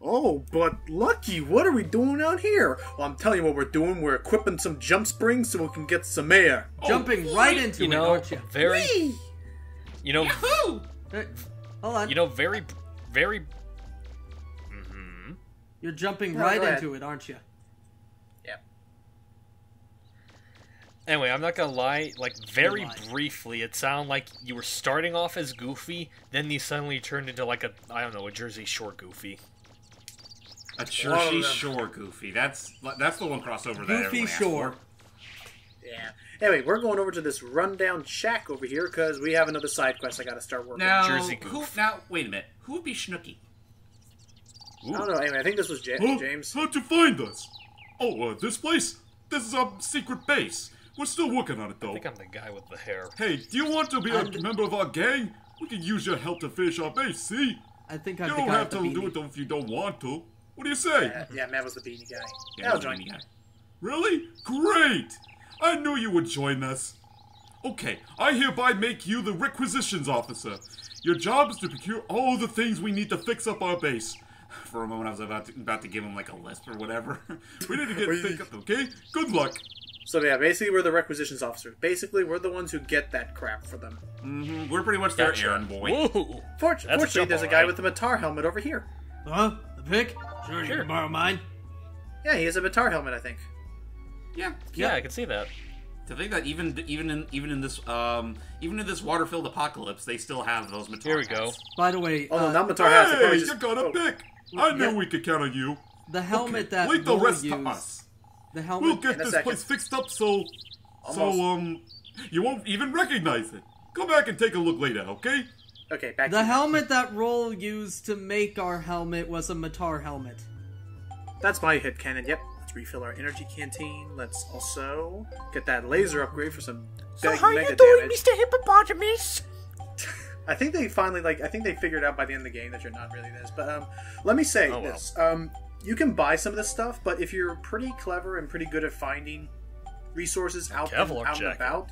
Oh, but Lucky, what are we doing out here? Well, I'm telling you what we're doing. We're equipping some jump springs so we can get some air. Jumping right into it, aren't you? Very... Whee! You know... Hold on. You know, very... You're jumping No, right go ahead. into it, aren't you? Yep. Anyway, I'm not gonna lie, like, very lie. briefly, it sounded like you were starting off as Goofy, then you suddenly turned into, like, I don't know, a Jersey Shore Goofy. A Jersey Shore Goofy. That's the one crossover that Goofy everyone asks Shore. for. Yeah. Anyway, we're going over to this rundown shack over here because we have another side quest I gotta start working on. Now, Jersey Goof. wait a minute. Who would be Snooky? I don't know. Anyway, I think this was James. How'd you find us? Oh, this place? This is our secret base. We're still working on it, I though. think I'm the guy with the hair. Hey, do you want to be a member of our gang? We can use your help to finish our base, see? I think You I'm the don't guy have with the to do beanie. it though if you don't want to. What do you say? Yeah, Matt was the beanie guy. Yeah, I'll the join beanie you. guy. Really? Great! I knew you would join us. Okay, I hereby make you the requisitions officer. Your job is to procure all the things we need to fix up our base. For a moment, I was about to give him like a list or whatever. We need to get think up, okay? Good luck. So yeah, basically we're the requisitions officers. Basically, we're the ones who get that crap for them. We're pretty much their Gotcha. errand boy. Whoa! Fortunately, jump, there's a all guy right. with a Matar helmet over here. Huh? The pick? Sure, you Sure. can borrow mine. Yeah, he has a Matar helmet, I think. Yeah. Yeah, I can see that. To think that even in this water-filled apocalypse, they still have those materials. Here we go. By the way, Oh, no, not Matar hats. they Hey, probably you just- got a oh. pick. I knew Yeah. we could count on you. the helmet Okay, that leave the Will rest used, to us. the We'll helmet... get In a this second. place fixed up so Almost. you won't even recognize it. Go back and take a look later, okay? Okay, back to The you. helmet that Roll used to make our helmet was a Matar helmet. That's my hit cannon. Yep. Let's refill our energy canteen. Let's also get that laser upgrade for some mega damage. Mr. Hippopotamus? I think they finally I think they figured out by the end of the game that you're not really this. But let me say Oh, well. this. You can buy some of this stuff, but if you're pretty clever and pretty good at finding resources out and Kevlar jacket. about.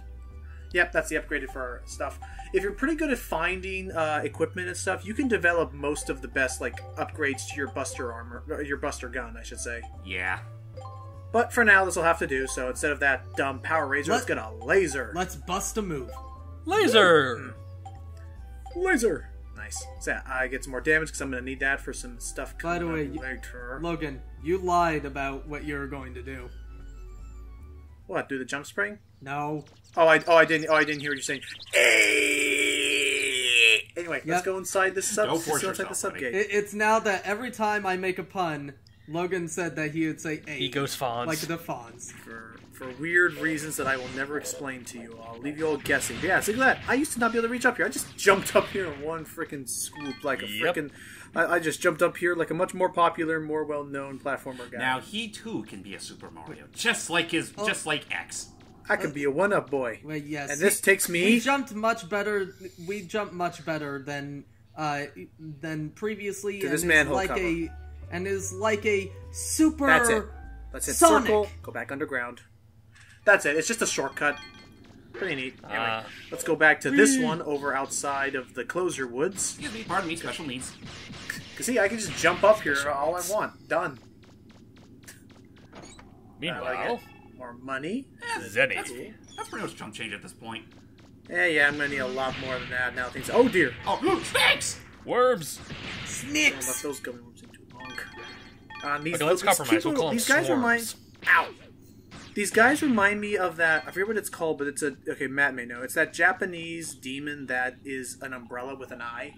Yep, that's the upgraded for our stuff. If you're pretty good at finding equipment and stuff, you can develop most of the best upgrades to your Buster armor, or your Buster gun, I should say. Yeah. But for now, this will have to do. So instead of that dumb Power Razor, let's get a laser. Let's bust a move. Laser! Laser. Nice. So yeah, I get some more damage because I'm going to need that for some stuff By coming the way, up later. Logan, you lied about what you were going to do. What? Do the jump spring? No. I didn't hear what you're saying. Anyway, let's go inside this sub. Don't force Let's go inside the yourself, buddy. subgate. It's now that every time I make a pun, Logan said that he would say "a." He goes Fonz. Like the Fonz. For weird reasons that I will never explain to you. I'll leave you all guessing. But yeah, see, look at that. I used to not be able to reach up here. I just jumped up here in one freaking swoop like a Yep. freaking... I just jumped up here like a much more popular, more well-known platformer guy. Now he too can be a Super Mario, just like X. I could be a one-up boy. Wait, yes. And this takes me... We jumped much better. We jumped much better than previously. To this and manhole is like cover. is like a super. That's it. Let's hit Sonic. circle, go back underground. That's it. It's just a shortcut. Pretty neat. Anyway, let's go back to this one over outside of the Closure Woods. Excuse me, pardon me, special needs. Cause see, I can just jump up here all I want. Done. Meanwhile, More money. Zenny. That's pretty much chump change at this point. Yeah, I'm gonna need a lot more than that now. Things. Oh dear. Oh, look, snakes! Worms! I don't let those go in too long. These, Okay, let's these compromise. cute We'll little- call them these guys remind. swarms. Ow. These guys remind me of that. I forget what it's called, but it's a. Okay, Matt may know. It's that Japanese demon that is an umbrella with an eye.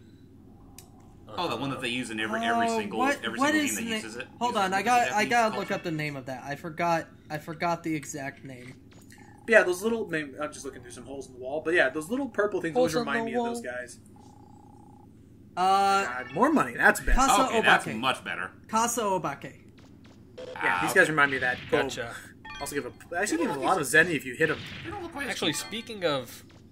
Oh, the one that they use in every Oh, single what game is that the uses it. Hold uses on, it. I got Japanese look up the name of that. I forgot the exact name. But yeah, those little. I'm just looking through some holes in the wall, but yeah, those little purple things always Holes in remind the me of wall. those guys. Uh, God, more money. That's better. Casa Okay, that's Obake. much better. Casa Obake. Yeah, these guys remind me of that. Boom. Gotcha. Also give a a lot of Zenny if you hit them. They don't look quite as Actually, cute, speaking of...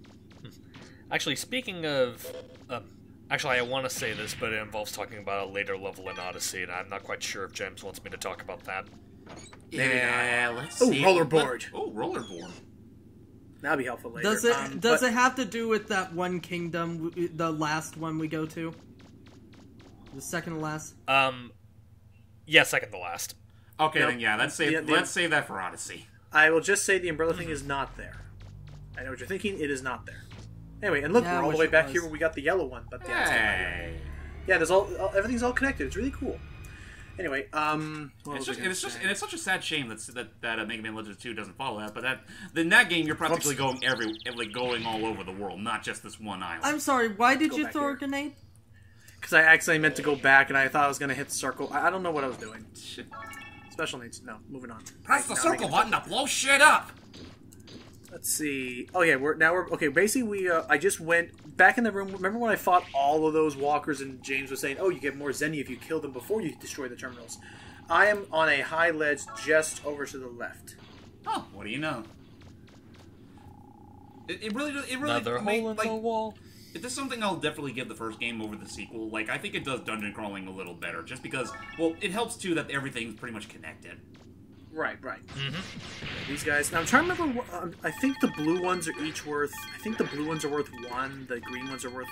Actually, I want to say this, but it involves talking about a later level in Odyssey, and I'm not quite sure if James wants me to talk about that. though. Yeah, let's Ooh, see. rollerboard. Oh, rollerboard. That'll be helpful later. Does it but have to do with that one kingdom, the last one we go to? The second to last? Yeah, second to last. Okay, Nope. then yeah, let's save that for Odyssey. I will just say the umbrella thing is not there. I know what you're thinking. It is not there. Anyway, and look, Yeah, I we're all the wish way it back was. here where we got the yellow one. But yeah, it's not here. Hey. Yeah, there's everything's all connected. It's really cool. Anyway, what was I gonna say? It's such a sad shame that Mega Man Legends 2 doesn't follow that. But in that game, you're practically going all over the world, not just this one island. I'm sorry, why did Go you back throw here. a grenade? Because I accidentally meant to go back, and I thought I was gonna hit the circle. I don't know what I was doing. Special needs. No, moving on. Press the Now circle I button to blow shit up. Let's see. Oh yeah, we're okay. Basically, I just went back in the room. Remember when I fought all of those walkers, and James was saying, "Oh, you get more Zenny if you kill them before you destroy the terminals." I am on a high ledge just over to the left. Oh, what do you know? It really. Another I mean, hole in the wall. If there's something I'll definitely give the first game over the sequel, like, I think it does dungeon crawling a little better, just because, well, it helps too that everything's pretty much connected. Right. These guys. Now I'm trying to remember. I think the blue ones are each worth. I think the blue ones are worth 1. The green ones are worth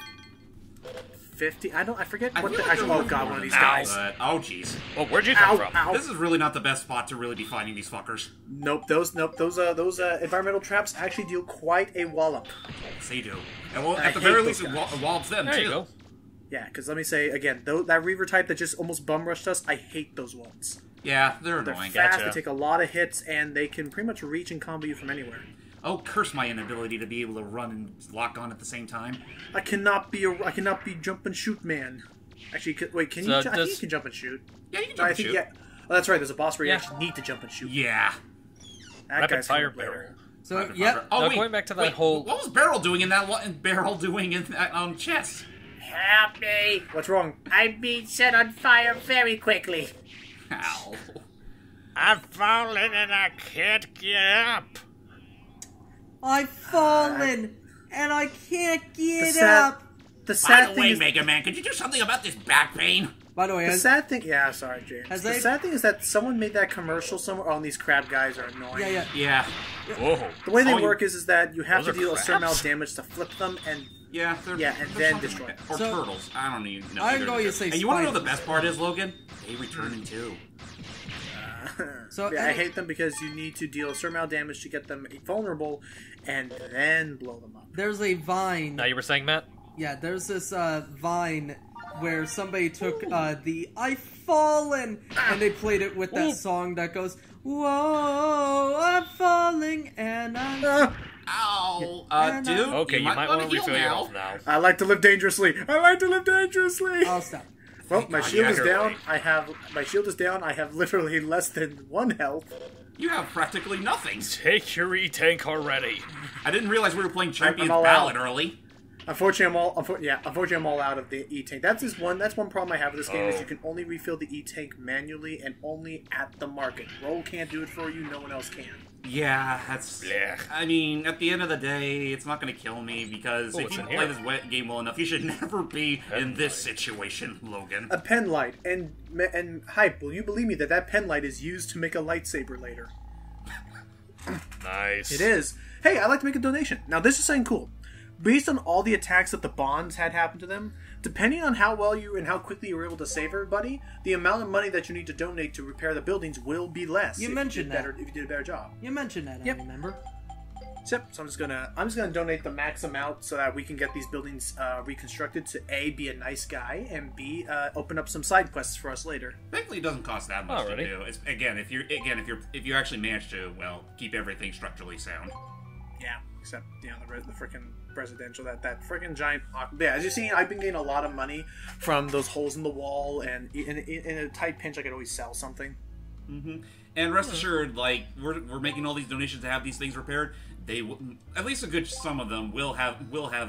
50. I forget I what feel the like actual. they're Oh worth god, more one of than these that, guys. but, oh, jeez. Oh, where'd you come Ow! from? Ow! This is really not the best spot to really be fighting these fuckers. Nope. Those environmental traps actually deal quite a wallop. Yes, they do. And well, I at the hate very those least, it guys. wallops them, There too. you go. Yeah, because let me say again, that Reaver type that just almost bum rushed us. I hate those ones. Yeah, they're They're annoying. fast. Gotcha. They take a lot of hits, and they can pretty much reach and combo you from anywhere. Oh, curse my inability to be able to run and lock on at the same time. I cannot be jump and shoot man. Actually, wait, can So you? I think does- you can jump and shoot. Yeah, you can No, jump I and think shoot. yeah. Oh, that's right. There's a boss where you Yeah. actually need to jump and shoot. Yeah. That Rapid guy's coming fire up later. barrel. So, Rapid yep. fire. Oh, Now, wait, going back to that wait, whole- What was Barrel doing in that chest? Help me! What's wrong? I'm being set on fire very quickly. Ow. I've fallen and I can't get up. I've fallen, and I can't get sad- up. The By sad the thing way, is, Mega Man, could you do something about this back pain? By the way, the sad thing. Yeah, sorry, James. Has The they- sad thing is that someone made that commercial somewhere. Oh, and these crab guys are annoying. yeah. Yeah. Whoa. The way they Oh, you- work is that you have Those to are deal a certain amount crabs? of damage to flip them, and Yeah, they're, Yeah, and they're then something destroy like it. that. Or So- turtles. I don't even know. I'm either going of to them. say And you want to know the spiders. best part is, Logan? They return in 2. So, yeah, I any- hate them because you need to deal a certain amount of damage to get them vulnerable, and then blow them up. there's a vine. Now you were saying, Matt? Yeah, there's this vine where somebody took the "I've fallen" and they played it with that song that goes, "Whoa, I'm falling and I'm." Ow! And, Dude, Okay, you might wanna want to heal refill your now. health now. I like to live dangerously. I like to live dangerously. I'll stop. Well, my God, shield yeah, is you're down. right. My shield is down. I have literally less than 1 health. You have practically nothing. Take your E-Tank already. I didn't realize we were playing Champions all Ballad out. early. Unfortunately, I'm all out of the E-Tank. That's one problem I have with this game is you can only refill the E-Tank manually and only at the market. Roll can't do it for you. No one else can. Yeah, that's... Blech. I mean, at the end of the day, it's not going to kill me, because Oh, if it's you in play here. this game well enough, you should never be in this situation, Logan. A pen light and hype. Will you believe me that pen light is used to make a lightsaber later? Nice. It is. Hey, I'd like to make a donation. Now, this is something cool. Based on all the attacks that the Bonds had happen to them, depending on how well you and how quickly you were able to save everybody, the amount of money that you need to donate to repair the buildings will be less. You if mentioned did that. better, if you did a better job. You mentioned that, Yep. I remember. Yep. So I'm just gonna donate the max amount so that we can get these buildings reconstructed to A, be a nice guy, and B, open up some side quests for us later. Thankfully, it doesn't cost that much Alrighty. to do. It's, if you actually manage to, well, keep everything structurally sound. Yeah. Except the freaking presidential that freaking giant. Yeah, as you've seen, I've been getting a lot of money from those holes in the wall, and in a tight pinch, I could always sell something. And rest assured, like, we're making all these donations to have these things repaired. They at least a good some of them will have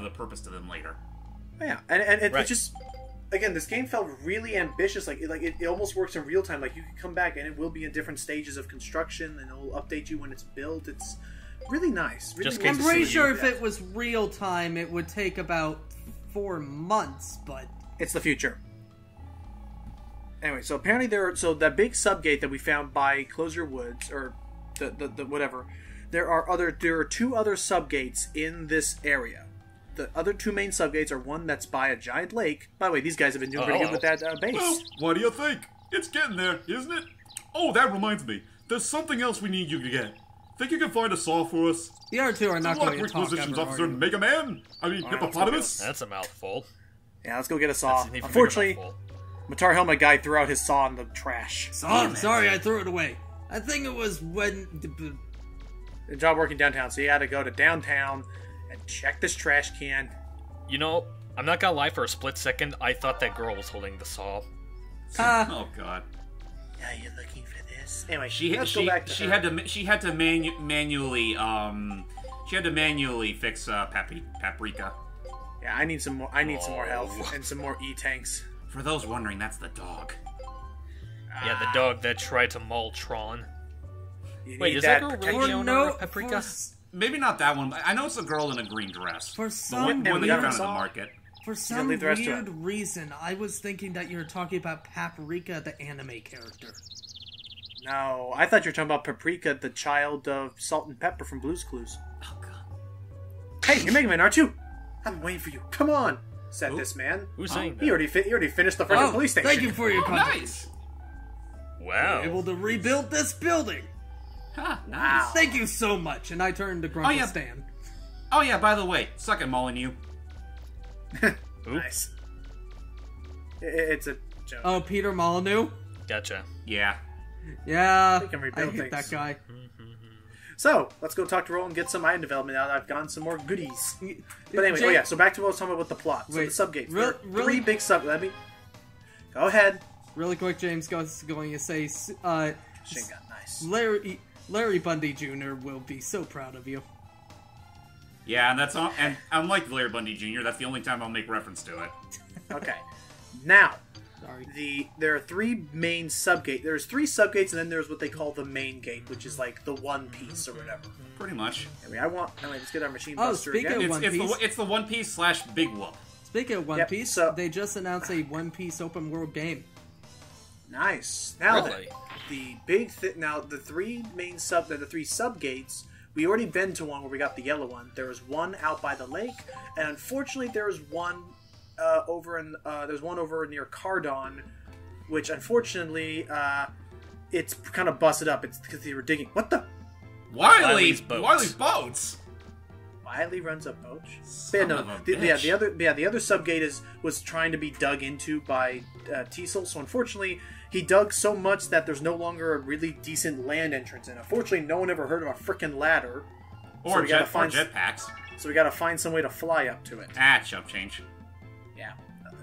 a purpose to them later. Yeah, and it Right. just again, this game felt really ambitious. Like it almost works in real time. Like you can come back and it will be in different stages of construction, and it'll update you when it's built. It's really nice. Really Just nice I'm to to pretty see sure you. if it was real time, it would take about 4 months, but It's the future. Anyway, so apparently that big subgate that we found by Close Your Woods, or the whatever, there are 2 other subgates in this area. The other 2 main subgates are one that's by a giant lake. By the way, these guys have been doing pretty good with that base. Well, what do you think? It's getting there, isn't it? Oh, that reminds me. There's something else we need you to get. Think you can find a saw for us? The other two are not Good luck, going to talk Requisitions ever, Officer are you? Mega Man? I mean, Hippopotamus? That's a mouthful. Yeah, let's go get a saw. That's an even bigger Unfortunately, mouthful. Matar Helmet guy threw out his saw in the trash. Oh, I'm sorry I threw it away. I think it was when... A job working downtown, so you had to go to downtown and check this trash can. You know, I'm not gonna lie, for a split second, I thought that girl was holding the saw. Oh God. Yeah, you're looking for this. Anyway, She let's go back to her. had to manually fix Paprika. Yeah, I need some more. I need some more Oh. health and some more E-tanks. For those wondering, that's the dog. Yeah, the dog that tried to maul Tron. You Wait, need is that girl protection. really the owner no, of Paprika? Maybe not that one. But I know it's a girl in a green dress. For The some one that you weird- found at the saw. market. For some leave the rest to weird reason, I was thinking that you were talking about Paprika, the anime character. No, I thought you were talking about Paprika, the child of Salt and Pepper from Blue's Clues. Oh God. Hey, you're Mega Man, aren't you? I'm waiting for you. Come on, said Who? this man. Who's saying He that? already finished the freaking police station. thank you for your contribution. Nice. Wow. Able to rebuild this building. Huh, Wow. nice. Thank you so much. And I turned to Grumpy yeah. Stan. Oh yeah. By the way, suck it, Molyneux. Nice. It's a joke. Oh, Peter Molyneux? Gotcha. Yeah. Yeah, can I rebuild hate that things. guy. So, let's go talk to Roll and get some item development now that I've gotten some more goodies. But anyway, Jake- oh yeah, so back to what I was talking about with the plot. So Wait, the subgates. real- There are really- three big sub... Let me... Go ahead. Really quick, James goes going to say, Shingun, nice. Larry Bundy Jr. will be so proud of you. Yeah, and that's and unlike Larry Bundy Jr., that's the only time I'll make reference to it. Okay. Now, Sorry. there are three main subgates. There's three subgates, and then there's what they call the main gate, which is like the one piece or whatever. Pretty much. Anyway, let's get our machine Oh, buster speaking again. of One Piece. It's the One Piece / Big Whoop. Speaking of One Yep, Piece, so- they just announced a One Piece open world game. Nice. Now, Really? the big now the three subgates. We already been to one where we got the yellow one. There was one out by the lake, and unfortunately, there was one there's one over near Cardon, which unfortunately it's kind of busted up. It's because they were digging. What the? Wily's boats. Wily's boats. Wily runs a boat. Son Yeah, of no, a the bitch. other subgate was trying to be dug into by Teasel. So unfortunately, he dug so much that there's no longer a really decent land entrance. And unfortunately, no one ever heard of a freaking ladder. Or we gotta find jetpacks. So we got to find some way to fly up to it. Ah, chump change. Yeah.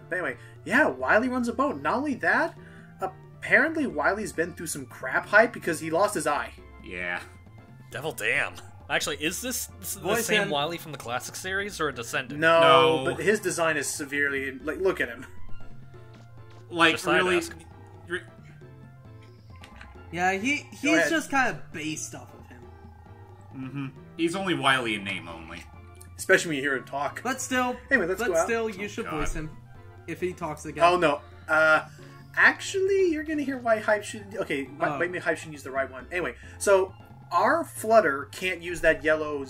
But anyway, yeah, Wily runs a boat. Not only that, apparently Wily's been through some crap hype because he lost his eye. Yeah. Devil damn. Actually, is this the Voice same him. Wily from the classic series or a descendant? No, No. but his design is severely like. Look at him. Like, Just thought I'd really... ask. re- Yeah, Go he's ahead. just kind of based off of him. Mhm. He's only Wily in name only. Especially when you hear him talk. But still, Anyway, let's go out. you should God. voice him if he talks again. Oh no. Actually, you're gonna hear why hype should. Okay, Oh. maybe hype should use the right one. Anyway, so our flutter can't use that yellow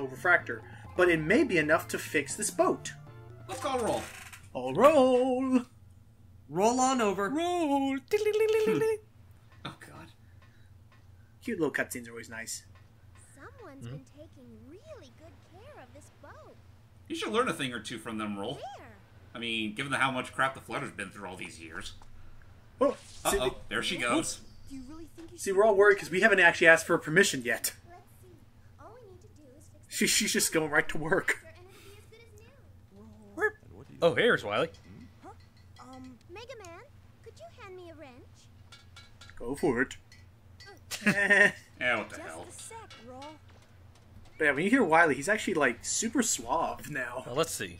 refractor, but it may be enough to fix this boat. Let's go roll. All roll. Roll on over. Roll. Oh, God. Cute little cutscenes are always nice. Someone's been taking really good care of this boat. You should learn a thing or two from them, Roll. Where? I mean, given how much crap the Flutter's been through all these years. Oh, Uh-oh, there she goes. Do you really think you see, we're all worried because we haven't actually asked for permission yet. Let's see. All we need to do is fix She's just going right to work. and it'll be as good as new. Oh, here's Wily. Mega Man, could you hand me a wrench? Go for it. Yeah, what the hell. Just a sec, Roll. But yeah, when you hear Wily, he's actually like super suave now. Well, let's see.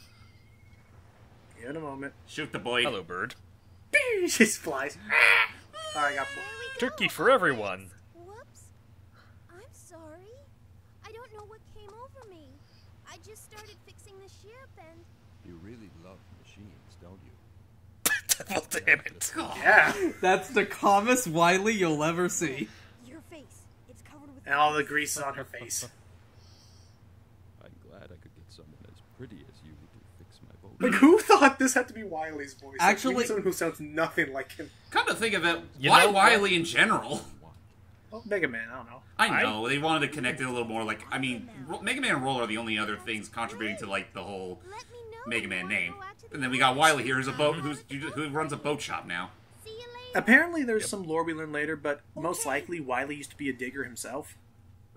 Give it a moment. Shoot the boy. Hello, bird. She just flies. Alright, I got There we go. Turkey for everyone. Whoops. I'm sorry. I don't know what came over me. I just started fixing the ship and... You really love machines, don't you? Devil damn it. Yeah. That's the calmest Wily you'll ever see. Your face. It's covered with... And all the grease is on her face. I'm glad I could get someone as pretty as you to fix my boat. Like, who thought this had to be Wily's voice? Like, Actually- we need someone who sounds nothing like him. Come to think of it, You why know- Wily in general? Oh, Mega Man, I don't know. I know, they wanted to connect it a little more. Like, I mean, Mega Man and Roll are the only other things contributing to, like, the whole Let me know Mega Man when I name. go out to the And then we got Wily here, restaurant. who runs a boat shop now. See you later. Apparently, there's some lore we learn later, but most likely Wily used to be a digger himself.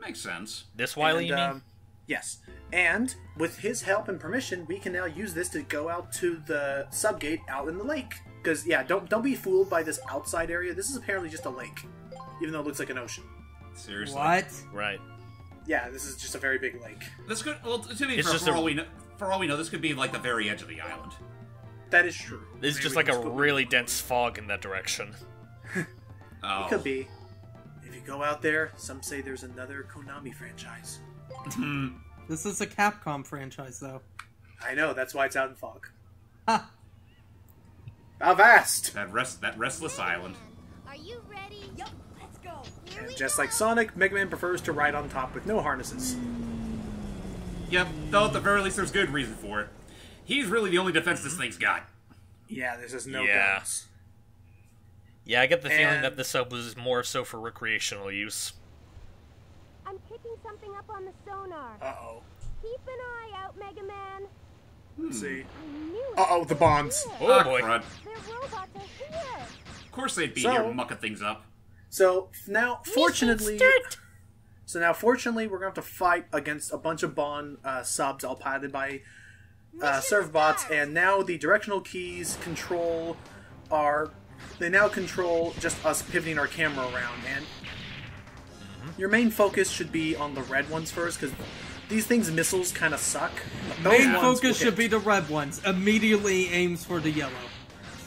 Makes sense. This Wily, you mean? Yes. And with his help and permission, we can now use this to go out to the subgate out in the lake. Because, yeah, don't be fooled by this outside area. This is apparently just a lake, even though it looks like an ocean. Seriously. What? Right. Yeah, this is just a very big lake. This could, well, to be It's fair, just for all we know, this could be like the very edge of the island. That is true. This is Maybe just like a it's cool. really dense fog in that direction. Oh. It could be. If you go out there, some say there's another Konami franchise. This is a Capcom franchise, though. I know, that's why it's out in fog. Ha! Avast! That restless island. Are you ready? Yup, let's go. Here And we just go. like Sonic, Mega Man prefers to ride on top with no harnesses. Yep, though at the very least there's good reason for it. He's really the only defense this thing's got. Yeah, there's just no Yeah. guns. Yeah, I get the feeling And- that this sub was more so for recreational use. I'm picking something up on the sonar. Uh-oh. Keep an eye out, Mega Man. Let's see. I knew it. Uh-oh, the bonds. Here. Oh boy. Crud. Their robots are here. Of course they'd be So- here mucking things up. So, now, fortunately... fortunately, we're going to have to fight against a bunch of Bond subs all piloted by serve bots, and now the directional keys control our... They now control just us pivoting our camera around, and your main focus should be on the red ones first, because these things' missiles kind of suck. Those Main ones focus will should hit. be the red ones. Immediately aims for the yellow.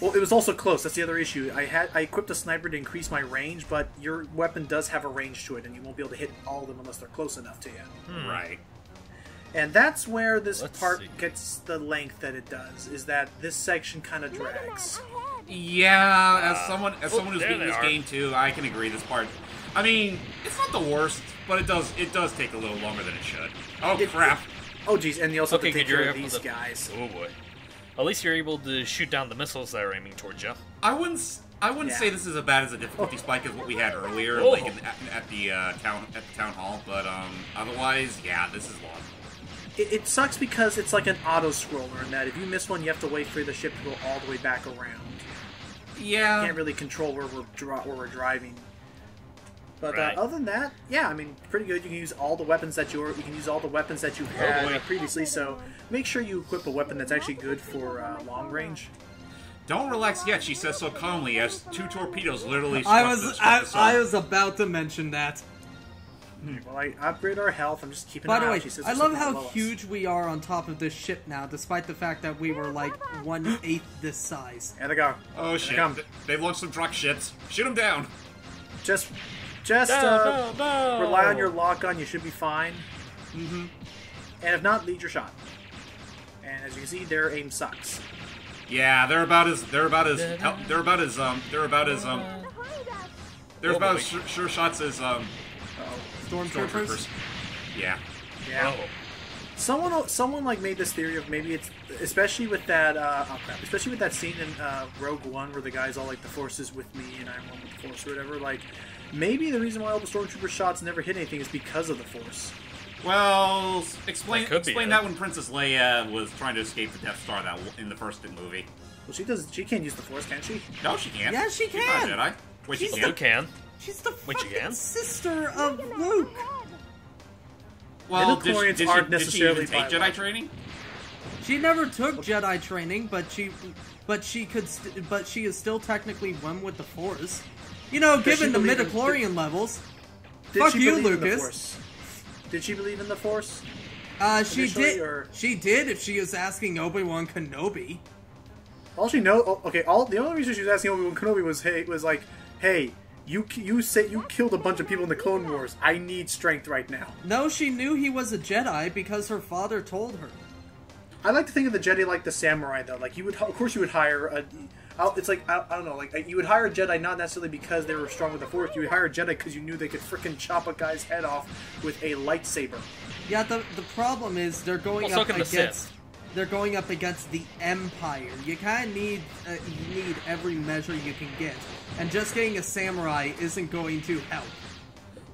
Well, it was also close. That's the other issue. I equipped a sniper to increase my range, but your weapon does have a range to it, and you won't be able to hit all of them unless they're close enough to you. Right. And that's where this Let's part see. gets the length that it does. Is that this section kind of Mega Man, drags. ahead. Yeah, as someone who's there beating they this are. game too, I can agree this part. I mean, it's not the worst, but it does take a little longer than it should. Oh crap. Oh, geez, and you also Okay, have to take good, you're care of able these to- guys. Oh boy. At least you're able to shoot down the missiles that are aiming towards you. I wouldn't Yeah. say this is as bad as a difficulty spike as what we had earlier, Oh. like at the town hall. But otherwise, yeah, this is long. It sucks because it's like an auto scroller in that if you miss one, you have to wait for the ship to go all the way back around. Yeah. Can't really control where we're driving. But Right. other than that, yeah, I mean, pretty good. You can use all the weapons that you can use all the weapons that you've had boy. previously. So make sure you equip a weapon that's actually good for long range. Don't relax yet, she says so calmly as two torpedoes literally I struck the sun. was about to mention that. Well, I upgrade our health. I'm just keeping By an the eye way, out. She says I there's love something how below us. huge we are on top of this ship now, despite the fact that we were like 1/8 this size. There they go. Oh shit! come. They've launched some truck ships. Shoot them down. Just No. rely on your lock on. You should be fine. And if not, lead your shot. And as you can see, their aim sucks. Yeah, they're about as Behind us. sure shots as Stormtroopers. stormtroopers. Yeah. Yeah. Oh. Someone like made this theory of maybe it's especially with that especially with that scene in Rogue One where the guy's all like the Force is with me and I'm one with the Force or whatever. Like maybe the reason why all the stormtrooper shots never hit anything is because of the Force. Well, explain That could be it. that when Princess Leia was trying to escape the Death Star in the first movie. Well, she can't use the Force, can she? No, she can't. Yeah, she She's not a can. Jedi. Wait, she She's You can't. can. She's the Wait, you fucking can? sister of Mega Man, Luke. ahead. Well, Midichlorians aren't did she necessarily even take Jedi biological. training? She never took Jedi training, but she is still technically one with the Force. You know, Does she given the believe in- midichlorian levels. Did Fuck she you, believe in the Lucas. Force? Did she believe in the Force? She Initially, did. or- She did if she was asking Obi-Wan Kenobi. All she knows. Okay, the only reason she was asking Obi-Wan Kenobi was like, hey, you say you killed a bunch of people in the Clone Wars. I need strength right now. No, she knew he was a Jedi because her father told her. I like to think of the Jedi like the samurai, though. Like of course, you would hire a. It's like I don't know. Like you would hire a Jedi not necessarily because they were strong with the Force. You would hire a Jedi because you knew they could frickin' chop a guy's head off with a lightsaber. Yeah, the problem is they're going Well, so up can the against. Sith. they're going up against the Empire. You kind of need every measure you can get, and just getting a samurai isn't going to help.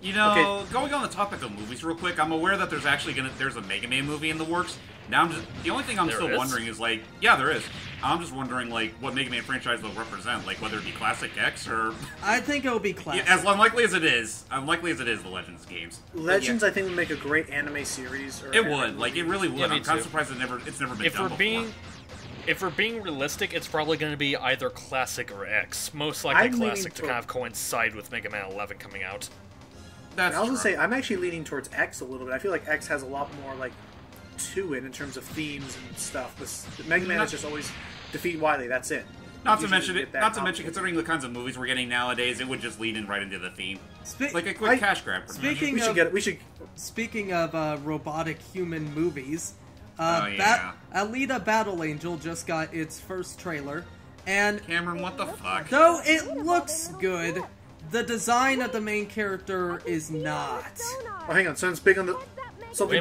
You know, going on the topic of movies real quick, I'm aware that there's actually there's a Mega Man movie in the works. Now the only thing I'm still wondering is like, yeah, there is. I'm just wondering like what Mega Man franchise they'll represent, like whether it be Classic X or. I think it'll be Classic. As unlikely as it is, the Legends games. Legends, I think, would make a great anime series. Or it would, like, it really would. Yeah, I'm kind of surprised it's never been done before. If we're being realistic, it's probably going to be either Classic or X. Most likely Classic to kind of coincide with Mega Man 11 coming out. That's I was gonna say I'm actually leaning towards X a little bit. I feel like X has a lot more like to it in terms of themes and stuff. The Mega Man is just always defeat Wily. That's it. Not to mention, considering the kinds of movies we're getting nowadays, it would just lead in right into the theme, like a quick cash grab. Speaking of robotic human movies, Alita Battle Angel just got its first trailer, and Cameron, what the fuck? Though it looks good, the design of the main character is not. Oh, hang on, something's big on the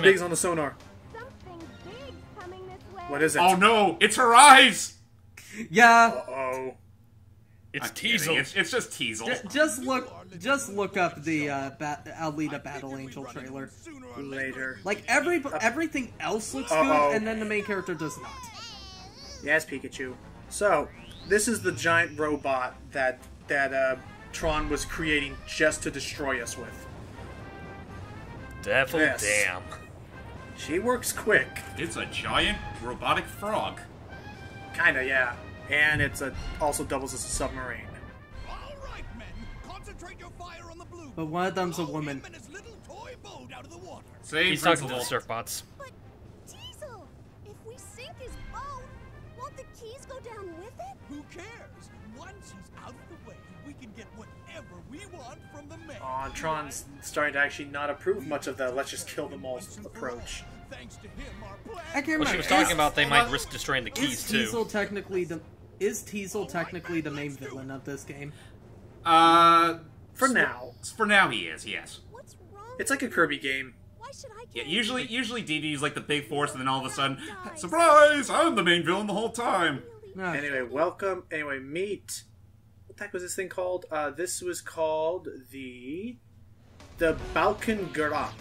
big's on the sonar. What is it? Oh no, it's her eyes! Yeah. Uh-oh. It's Teasel. It's just Teasel. Just look up the Alita Battle Angel trailer later. Like everything else looks good, and then the main character does not. Yes, Pikachu. So, this is the giant robot that Tron was creating just to destroy us with. Devil damn. She works quick. It's a giant robotic frog. Kinda, yeah. And it's also doubles as a submarine. All right, men, concentrate your fire on the blue. But one of them's a woman. He's talking to the surf bots. But Diesel, if we sink his boat, won't the keys go down with it? Who cares? Once he's out of the way, we can get whatever we want from the men. And Tron's starting to actually not approve much of the let's just kill them all approach. Thanks to him, our plan. I can't remember. Well, she was talking about they might risk destroying the keys too. Is Teasel technically the main villain of this game? For now he is. Yes. What's wrong? It's like a Kirby game. Why should I Yeah, usually DD's like the big force, and then all of a sudden, surprise! I'm the main villain the whole time. Anyway, welcome. Anyway, meet. What the heck was this thing called? This was called the Balkangerat.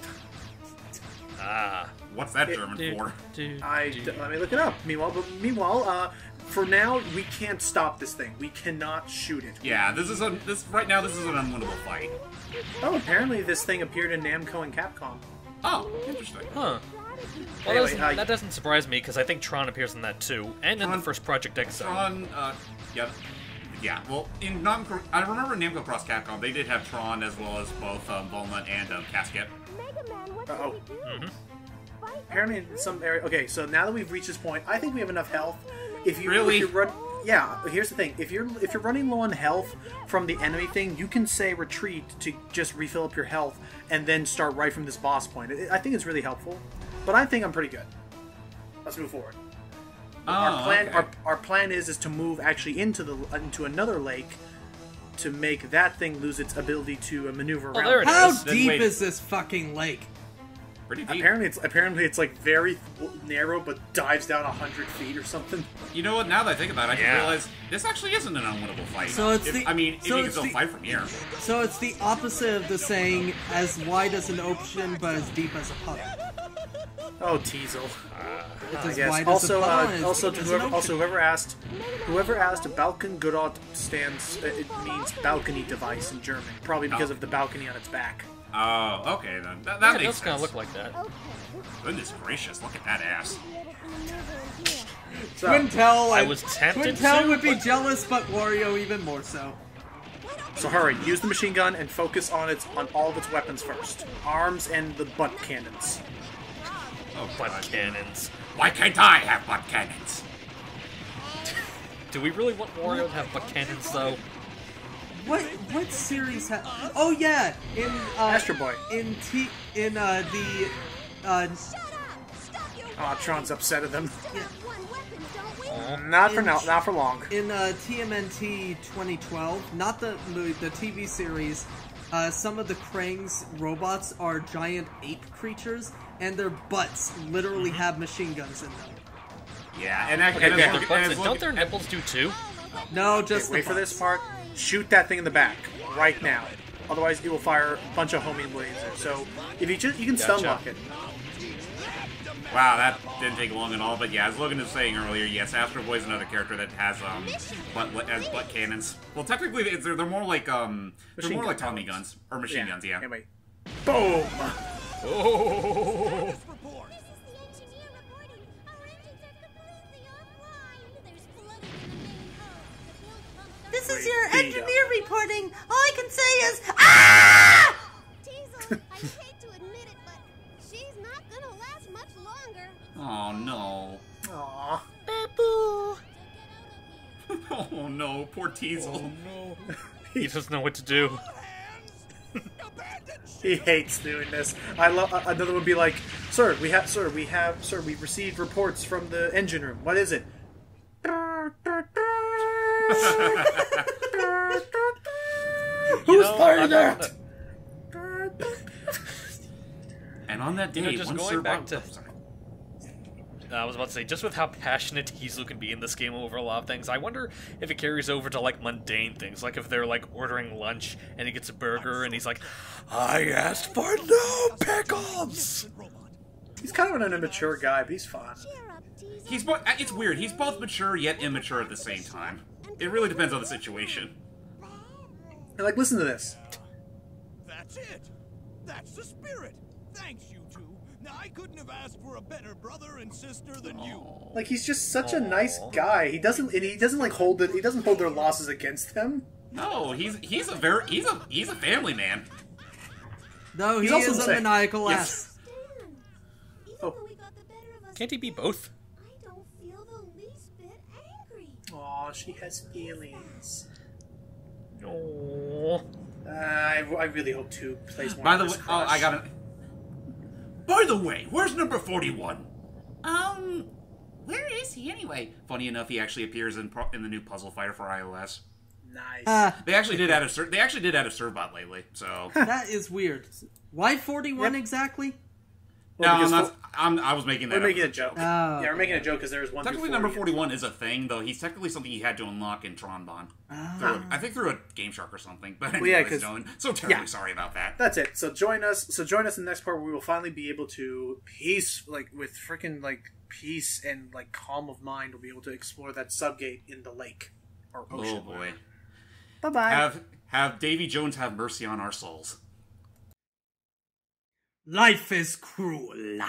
What's that German for? Let me look it up. Meanwhile, for now, we can't stop this thing. We cannot shoot it. Yeah, right now this is an unwinnable fight. Oh, apparently this thing appeared in Namco and Capcom. Oh, interesting. Huh. Well, Anyway, that doesn't surprise me, because I think Tron appears in that too, and in the first Project X zone. Tron, yeah. Well, I remember Namco Cross Capcom, they did have Tron as well as both Volnut and Casket. Mega Man, what Uh-oh. should we do? Apparently in some area... Okay, so now that we've reached this point, I think we have enough health. If you run... Yeah, here's the thing. If you're running low on health from the enemy thing, you can say retreat to just refill up your health and then start right from this boss point. I think it's really helpful. But I think I'm pretty good. Let's move forward. Our plan is to move actually into another lake to make that thing lose its ability to maneuver around. There it How is. deep is this fucking lake? Pretty deep. Apparently it's like very narrow, but dives down 100 feet or something. You know what? Now that I think about it, I can realize this actually isn't an unwinnable fight. So it's if you can still fight from here. So it's the opposite of the saying, as wide as an ocean, but as deep as a puddle. Oh, Teasel. It's I as guess. wide as a puddle and as deep as an ocean. Whoever asked, Balkangerat it means balcony device in German, probably because of the balcony on its back. Oh, okay then. That Yeah, it makes does sense. kind of look like that. Goodness gracious, look at that ass. So, I was tempted Twintel to, would be but- jealous, but Wario even more so. so hurry, use the machine gun and focus on all of its weapons first. Arms and the butt cannons. Oh, Butt God. cannons. Why can't I have butt cannons? Do we really want Wario to have butt cannons, though? What series Oh yeah, in Astro Boy. Tron's upset at them. Not for now. Not for long. In TMNT 2012, not the movie, the TV series, some of the Krang's robots are giant ape creatures, and their butts literally have machine guns in them. Yeah, and that, Okay, and okay. as Logan- and as Don't Logan- their nipples do too? No, just Wait the for this butts. part. Shoot that thing in the back right now. Otherwise, it will fire a bunch of homing lasers. So if you can stun Gotcha. lock it. Wow, that didn't take long at all. But yeah, as Logan was saying earlier, yes, Astro Boy's another character that has butt cannons. Well, technically, they're more like Tommy guns or machine guns. Yeah. Anyway, boom. Oh! This is the engineer reporting. Our engines are completely offline. There's flooding in the main hub. The fuel pumps This is Great your data. engineer reporting. All I can say is, ah! Teasel, I hate to admit it, but she's not gonna last much longer. Oh no. Aww. Oh no, poor Teasel. no. He doesn't know what to do. He hates doing this. I love another one would be like, "Sir, we've received reports from the engine room. What is it?" Who's fired that? And on that day, just one going Sir back Bob- to- oh, sorry. I was about to say, just with how passionate Teasel can be in this game over a lot of things, I wonder if it carries over to, like, mundane things. Like, if they're, like, ordering lunch, and he gets a burger, and he's like, I asked for no pickles! He's kind of an immature guy, but he's fun. Cheer up, Teasel. He's both. It's weird. He's both mature yet immature at the same time. It really depends on the situation. And like, listen to this. That's it. That's the spirit. Thanks, you two. Now, I couldn't have asked for a better brother and sister than you. Like, he's just such a nice guy. He doesn't like hold it. He doesn't hold their losses against him. No, he's a family man. No, He's he also is a sick. maniacal Yes. ass. Even Oh. though we got the better of us, Can't he be both? I don't feel the least bit angry. Aw, she has feelings. No. I really hope 2 plays more. By of the this way, crush. I got it. By the way, where's number 41? Where is he anyway? Funny enough, he actually appears in the new Puzzle Fighter for iOS. Nice. They actually did add a Servbot lately, so. That is weird. Why 41 Yep. exactly? Well, No, I'm because not. I was making that. We're up making as a joke. Oh, Yeah, we're okay. making a joke because there's 1 through Technically, 40. number 41 is a thing, though. He's technically something you had to unlock in Tronbon. I think through a Game Shark or something. But Well, yeah, anyways, 'cause- Dylan, so terribly yeah. sorry about that. That's it. So join us. In the next part where we will finally be able to with freaking peace and calm of mind. We'll be able to explore that subgate in the lake or ocean. Oh boy. Bye bye. Have Davy Jones have mercy on our souls. Life is cruel.